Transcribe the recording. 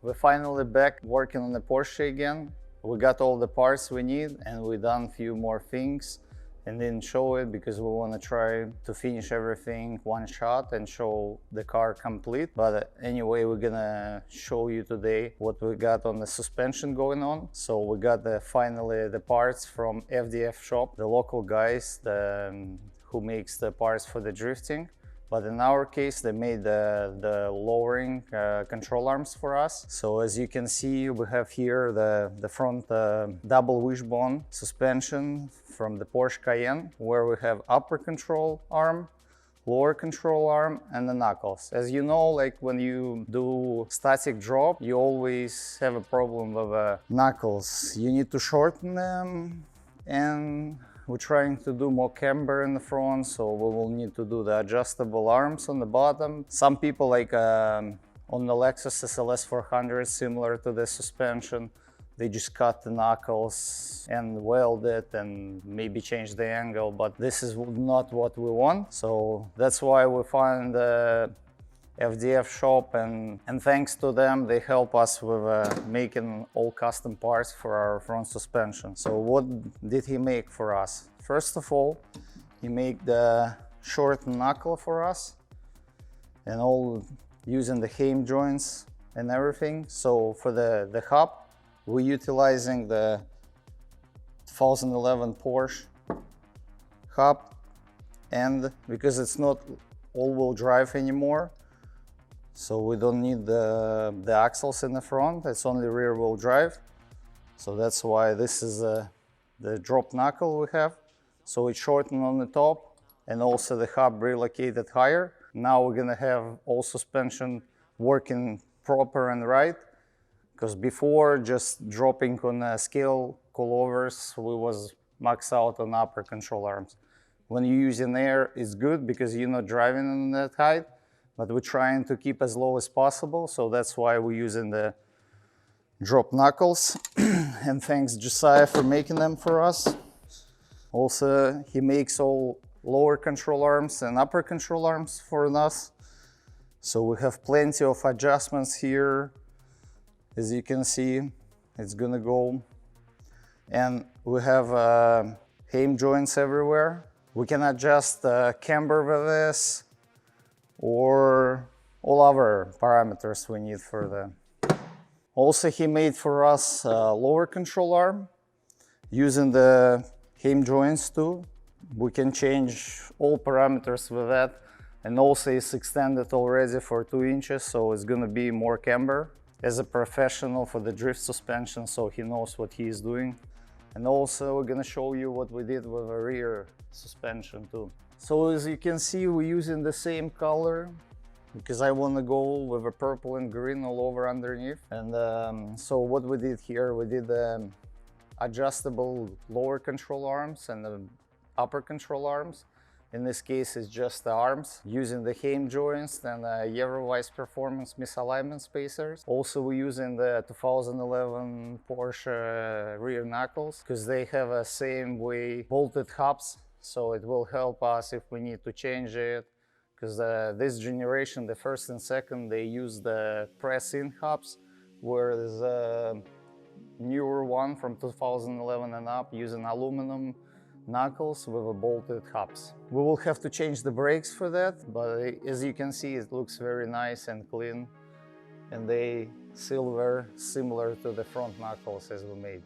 We're finally back working on the Porsche again. We got all the parts we need and we done a few more things and didn't show it because we want to try to finish everything one shot and show the car complete. But anyway, we're gonna show you today what we got on the suspension going on. So we got finally the parts from FDF shop, the local guys who makes the parts for the drifting. But in our case, they made the lowering control arms for us. So as you can see, we have here the front double wishbone suspension from the Porsche Cayenne, where we have upper control arm, lower control arm, and the knuckles. As you know, like when you do static drop, you always have a problem with knuckles. You need to shorten them, and we're trying to do more camber in the front, so we will need to do the adjustable arms on the bottom. Some people like on the Lexus SLS 400, similar to the suspension, they just cut the knuckles and weld it and maybe change the angle, but this is not what we want. So that's why we find the FDF shop, and thanks to them, they help us with making all custom parts for our front suspension. So what did he make for us? First of all, he made the short knuckle for us and all using the Heim joints and everything. So for the hub, we're utilizing the 2011 Porsche hub, and because it's not all-wheel drive anymore, so we don't need the axles in the front, it's only rear-wheel drive. So that's why this is the drop knuckle we have. So it's shortened on the top and also the hub relocated higher. Now we're gonna have all suspension working proper and right, because before just dropping on scale coilovers, we was maxed out on upper control arms. When you're using air, it's good because you're not driving on that height, but we're trying to keep as low as possible, so that's why we're using the drop knuckles. And thanks Josiah for making them for us. Also, he makes all lower control arms and upper control arms for us. So we have plenty of adjustments here. As you can see, it's gonna go. And we have Heim joints everywhere. We can adjust the camber with this, or all other parameters we need for the. Also, he made for us a lower control arm using the Heim joints too. We can change all parameters with that, and also it's extended already for 2 inches, so it's gonna be more camber. As a professional for the drift suspension, so he knows what he is doing. And also we're gonna show you what we did with a rear suspension too. So as you can see, we're using the same color because I want to go with a purple and green all over underneath. And so what we did here, we did adjustable lower control arms and the upper control arms. In this case, it's just the arms using the Heim joints and Eurowise Performance misalignment spacers. Also, we're using the 2011 Porsche rear knuckles because they have a same way bolted hubs. So it will help us if we need to change it, because this generation, the first and second, they use the press-in hubs, whereas the newer one from 2011 and up using aluminum knuckles with a bolted hubs. We will have to change the brakes for that, but as you can see, it looks very nice and clean, and they silver similar to the front knuckles as we made.